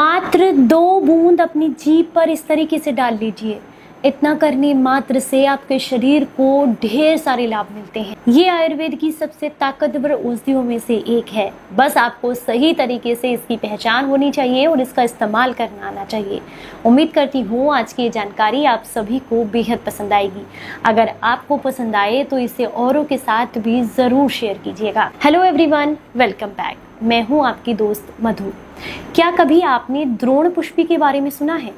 मात्र 2 बूंद अपनी जीभ पर इस तरीके से डाल लीजिए। इतना करने मात्र से आपके शरीर को ढेर सारे लाभ मिलते हैं। ये आयुर्वेद की सबसे ताकतवर औषधियों में से एक है। बस आपको सही तरीके से इसकी पहचान होनी चाहिए और इसका इस्तेमाल करना आना चाहिए। उम्मीद करती हूँ आज की ये जानकारी आप सभी को बेहद पसंद आएगी। अगर आपको पसंद आए तो इसे औरों के साथ भी ज़रूर शेयर कीजिएगा। Hello everyone, welcome back. मैं हूँ आपकी दोस्त मधु। क्या कभी आपने द्रोण पुष्पी के बारे में सुना है?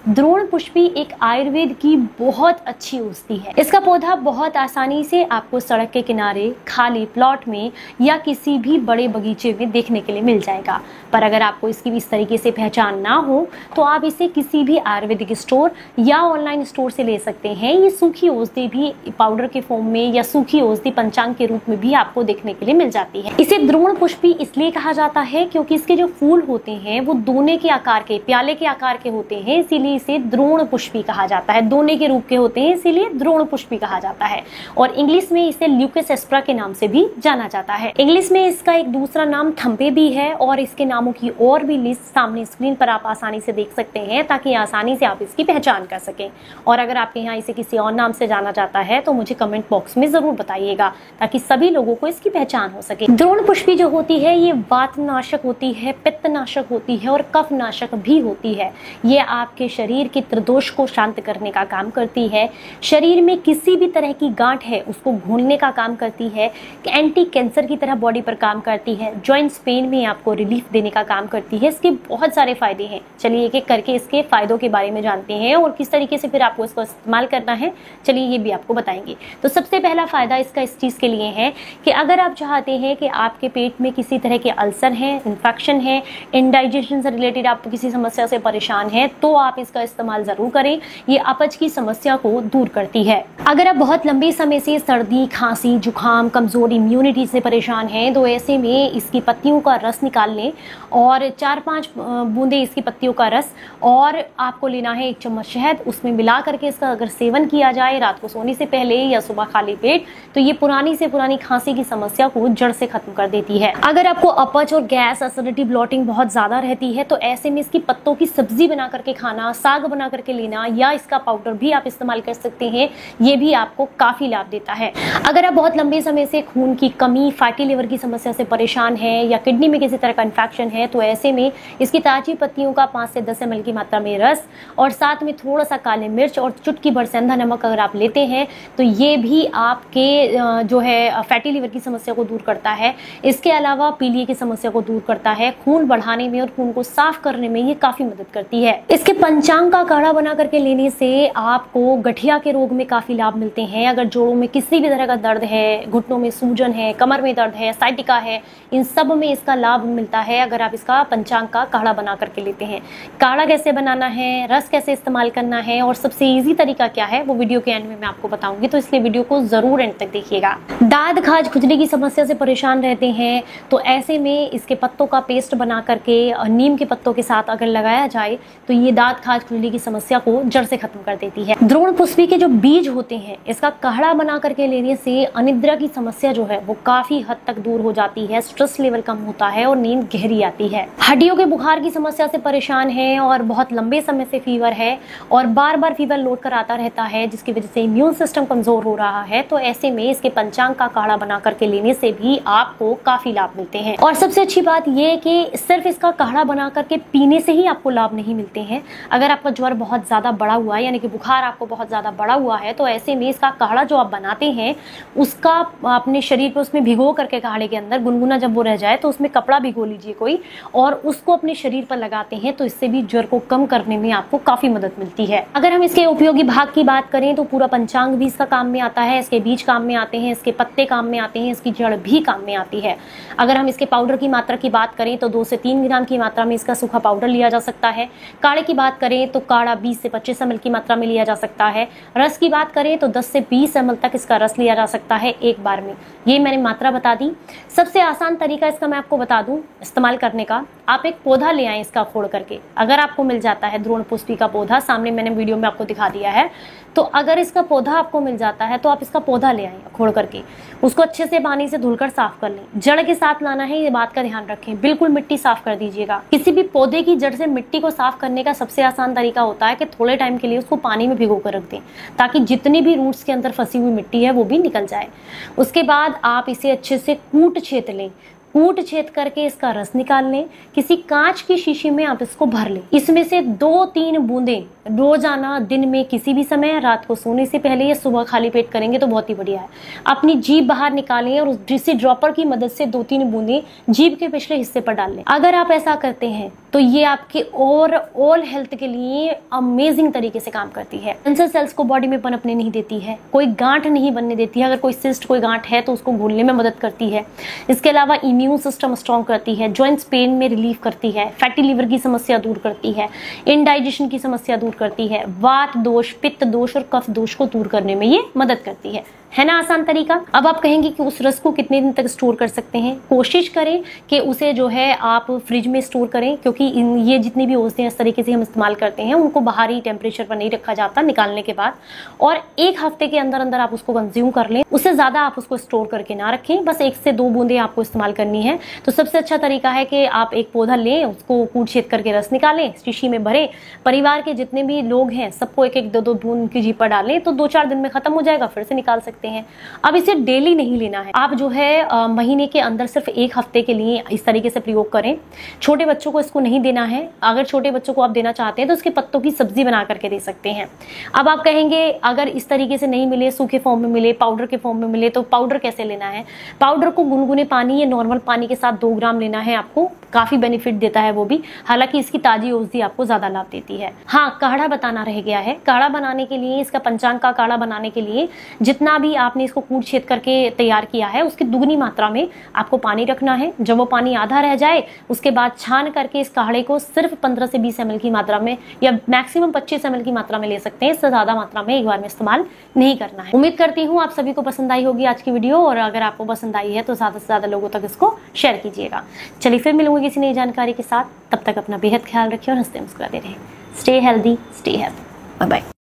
द्रोण पुष्पी एक आयुर्वेद की बहुत अच्छी औषधि है। इसका पौधा बहुत आसानी से आपको सड़क के किनारे, खाली प्लॉट में या किसी भी बड़े बगीचे में देखने के लिए मिल जाएगा। पर अगर आपको इसकी इस तरीके से पहचान ना हो तो आप इसे किसी भी आयुर्वेदिक स्टोर या ऑनलाइन स्टोर से ले सकते हैं। ये सूखी औषधि भी पाउडर के फॉर्म में या सूखी औषधि पंचांग के रूप में भी आपको देखने के लिए मिल जाती है। इसे द्रोण पुष्पी इसलिए कहा जाता है क्योंकि इसके जो फूल होते हैं वो दोने के आकार के, प्याले के आकार के होते हैं, इसीलिए इसे द्रोण पुष्पी कहा जाता है। दोने के रूप के होते हैं इसीलिए द्रोण पुष्पी कहा जाता है। और इंग्लिश में इसे ल्यूकस एस्प्रा के नाम से भी जाना जाता है। इंग्लिश में इसका एक दूसरा नाम थम्पे भी है और इसके नामों की और भी लिस्ट सामने स्क्रीन पर आप आसानी से देख सकते हैं ताकि आसानी से आप इसकी पहचान कर सकें। और अगर आपके यहाँ इसे किसी और नाम से जाना जाता है तो मुझे कमेंट बॉक्स में जरूर बताइएगा ताकि सभी लोगों को इसकी पहचान हो सके। द्रोण पुष्पी जो होती है ये वातनाशक होती है, पित्तनाशक होती है और कफनाशक भी होती है। ये आपके शरीर के त्रिदोष को शांत करने का काम करती है। शरीर में किसी भी तरह की गांठ है उसको घोलने का काम करती है। एंटी कैंसर की तरह बॉडी पर काम करती है। जॉइंट्स पेन में आपको रिलीफ देने का काम करती है। इसके बहुत सारे फायदे हैं। चलिए एक एक करके इसके फायदों के बारे में जानते हैं और किस तरीके से फिर आपको इसको इस्तेमाल करना है, चलिए ये भी आपको बताएंगे। तो सबसे पहला फायदा इसका इस चीज के लिए है कि अगर आप चाहते हैं कि आपके पेट में किसी तरह के अल्सर है, इन्फेक्शन है, इंडाइजेशन से रिलेटेड आप किसी समस्या से परेशान है तो आप इसका इस्तेमाल जरूर करें। ये अपच की समस्या को दूर करती है। अगर आप बहुत लंबे समय से सर्दी, खांसी, जुकाम, कमजोर इम्यूनिटी से परेशान हैं तो ऐसे में इसकी पत्तियों का रस निकाल लें और 4-5 बूंदे इसकी पत्तियों का रस और आपको लेना है 1 चम्मच शहद, उसमें मिला करके इसका अगर सेवन किया जाए रात को सोने से पहले या सुबह खाली पेट तो ये पुरानी से पुरानी खांसी की समस्या को जड़ से खत्म कर देती है। अगर आपको अपच और गैस, एसिडिटी, ब्लॉटिंग बहुत ज्यादा रहती है तो ऐसे में इसकी पत्तों की सब्जी बना करके खाना, साग बना करके लेना या इसका पाउडर भी आप इस्तेमाल कर सकते हैं। ये भी आपको काफी लाभ देता है। अगर आप बहुत लंबे समय से खून की कमी, फैटी लिवर की समस्या से परेशान हैं या किडनी में किसी तरह का इन्फेक्शन है तो ऐसे में इसकी ताजी पत्तियों का 5 से 10 ml की मात्रा में रस और साथ में थोड़ा सा काली मिर्च और चुटकी भर सेंधा नमक अगर आप लेते हैं तो ये भी आपके जो है फैटी लिवर की समस्या को दूर करता है। इसके अलावा पीलिया की समस्या को दूर करता है। खून बढ़ाने में और खून को साफ करने में ये काफी मदद करती है। इसके पंचांग का काढ़ा बना करके लेने से आपको गठिया के रोग में काफी लाभ मिलते हैं। अगर जोड़ों में किसी भी तरह का दर्द है, घुटनों में सूजन है, कमर में दर्द है, साइटिका है, इन सब में इसका लाभ मिलता है अगर आप इसका पंचांग का काढ़ा बना करके लेते हैं। काढ़ा कैसे बनाना है, रस कैसे इस्तेमाल करना है और सबसे इजी तरीका क्या है वो वीडियो के एंड में मैं आपको बताऊंगी, तो इसलिए वीडियो को जरूर एंड तक देखिएगा। दाद, खाज, खुजली की समस्या से परेशान रहते हैं तो ऐसे में इसके पत्तों का पेस्ट बना करके नीम के पत्तों के साथ अगर लगाया जाए तो ये दाद, खाज, खुजली की समस्या को जड़ से खत्म कर देती है। द्रोण पुष्पी के जो बीज होते हैं इसका काढ़ा बना करके लेने से अनिद्रा की समस्या जो है वो काफी हद तक दूर हो जाती है। स्ट्रेस लेवल कम होता है और नींद गहरी आती है। हड्डियों के बुखार की समस्या से परेशान है और बहुत लंबे समय से फीवर है और बार बार फीवर लौट कर आता रहता है जिसकी वजह से इम्यून सिस्टम कमजोर हो रहा है तो ऐसे में इसके पंचांग का काढ़ा बना करके लेने से भी आपको काफी लाभ मिलते हैं। और सबसे अच्छी बात यह कि सिर्फ इसका काढ़ा बना करके पीने से ही आपको लाभ नहीं मिलते हैं। अगर आपका ज्वर बहुत ज्यादा बढ़ा हुआ है यानी कि बुखार आपको बहुत ज्यादा बढ़ा हुआ है तो ऐसे में इसका काढ़ा जो आप बनाते हैं उसका अपने शरीर पर उसमें भिगो करके काढ़े के अंदर गुनगुना जब वो रह जाए तो उसमें कपड़ा भिगो लीजिए कोई और उसको अपने शरीर पर लगाते हैं तो इससे भी ज्वर को कम करने में आपको काफी मदद मिलती है। अगर हम इसके उपयोगी भाग की बात करें तो पूरा पंचांग भी इसका काम में आता है। इसके बीज काम में आते हैं, इसके पत्ते काम में आते हैं, इसकी जड़ भी काम में आती है। अगर हम इसके पाउडर की मात्रा की बात करें तो 2 से 3 ग्राम की मात्रा में इसका सूखा पाउडर लिया जा सकता है। काढ़े की बात करें करें तो काढ़ा 20 से 25 ml की मात्रा में लिया जा सकता है। रस की बात करें तो 10 से 20 ml तक इसका रस लिया जा सकता है एक बार में। ये मैंने मात्रा बता दी। सबसे आसान तरीका इसका मैं आपको बता दूं इस्तेमाल करने का। आप एक पौधा ले आए इसका फोड़ करके, अगर आपको मिल जाता है द्रोण पुष्पी का पौधा, सामने मैंने वीडियो में आपको दिखा दिया है, तो अगर इसका पौधा आपको मिल जाता है तो आप इसका पौधा ले आए खोड़ करके, उसको अच्छे से पानी से धुलकर साफ कर लें। जड़ के साथ लाना है, ये बात का ध्यान रखें, बिल्कुल मिट्टी साफ कर दीजिएगा। किसी भी पौधे की जड़ से मिट्टी को साफ करने का सबसे आसान तरीका होता है कि थोड़े टाइम के लिए उसको पानी में भिगो कर रख दें, ताकि जितनी भी रूट्स के अंदर फंसी हुई मिट्टी है वो भी निकल जाए। उसके बाद आप इसे अच्छे से कूट छेद लें। कूट छेद करके इसका रस निकाल लें। किसी कांच की शीशी में आप इसको भर लें। इसमें से 2-3 बूंदें रोजाना दिन में किसी भी समय, रात को सोने से पहले या सुबह खाली पेट करेंगे तो बहुत ही बढ़िया है। अपनी जीभ बाहर निकालें और उस ड्रॉपर की मदद से 2-3 बूंदें जीभ के पिछले हिस्से पर डाल लें। अगर आप ऐसा करते हैं तो ये आपके ओवरऑल हेल्थ के लिए अमेजिंग तरीके से काम करती है। कैंसर सेल्स को बॉडी में पनपने नहीं देती है, कोई गांठ नहीं बनने देती है। अगर कोई सिस्ट, कोई गांठ है तो उसको घोलने में मदद करती है। इसके अलावा इम्यून सिस्टम स्ट्रॉन्ग करती है, जॉइंट्स पेन में रिलीफ करती है, फैटी लिवर की समस्या दूर करती है, इनडाइजेशन की समस्या दूर करती है, वात दोष, पित्त दोष और कफ दोष को दूर करने में ये मदद करती है ना आसान तरीका। अब आप कहेंगे कि उस रस को कितने दिन तक स्टोर कर सकते हैं। कोशिश करें कि उसे जो है आप फ्रिज में स्टोर करें, क्योंकि ये जितनी भी औषधियां इस तरीके से हम इस्तेमाल करते हैं उनको बाहरी टेम्परेचर पर नहीं रखा जाता निकालने के बाद, और 1 हफ्ते के अंदर अंदर आप उसको कंज्यूम कर लें। उससे ज्यादा आप उसको स्टोर करके ना रखें, बस 1 से 2 बूंदें आपको इस्तेमाल करनी है। तो सबसे अच्छा तरीका है कि आप एक पौधा लें, उसको कूट छेद करके रस निकालें, शीशी में भरें, परिवार के जितने भी लोग हैं सबको 1-1, 2-2 बूंद की जीभ पर डालें, तो 2-4 दिन में खत्म हो जाएगा, फिर से निकाल सकते हैं। अब इसे डेली नहीं लेना है, आप जो है महीने के अंदर सिर्फ 1 हफ्ते के लिए इस तरीके से प्रयोग करें। छोटे बच्चों को इसको नहीं देना है। अगर छोटे बच्चों को आप देना चाहते हैं तो उसके पत्तों की सब्जी बना करके दे सकते हैं। अब आप कहेंगे अगर इस तरीके से नहीं मिले, सूखे फॉर्म में मिले, पाउडर के फॉर्म में मिले, तो पाउडर कैसे लेना है। पाउडर को गुनगुने पानी या नॉर्मल पानी के साथ 2 ग्राम लेना है। आपको काफी बेनिफिट देता है वो भी, हालांकि इसकी ताजी औषधि आपको ज्यादा लाभ देती है। हाँ, काढ़ा बताना रह गया है। काढ़ा बनाने के लिए, इसका पंचांग का काढ़ा बनाने के लिए जितना भी आपने इसको कूट छेद करके तैयार किया है उसकी दुगनी मात्रा में आपको पानी रखना है। जब वो पानी आधा रह जाए उसके बाद छान करके इस काढ़े को सिर्फ 15 से 20 ml की मात्रा में या मैक्सिमम 25 ml की मात्रा में ले सकते हैं। इससे ज्यादा मात्रा में एक बार में इस्तेमाल नहीं करना है। उम्मीद करती हूँ आप सभी को पसंद आई होगी आज की वीडियो, और अगर आपको पसंद आई है तो ज्यादा से ज्यादा लोगों तक इसको शेयर कीजिएगा। चलिए फिर मिलूंगी किसी नई जानकारी के साथ। तब तक अपना बेहद ख्याल रखिए और हंसते मुस्कुराते रहें। Stay healthy, stay happy. Bye bye.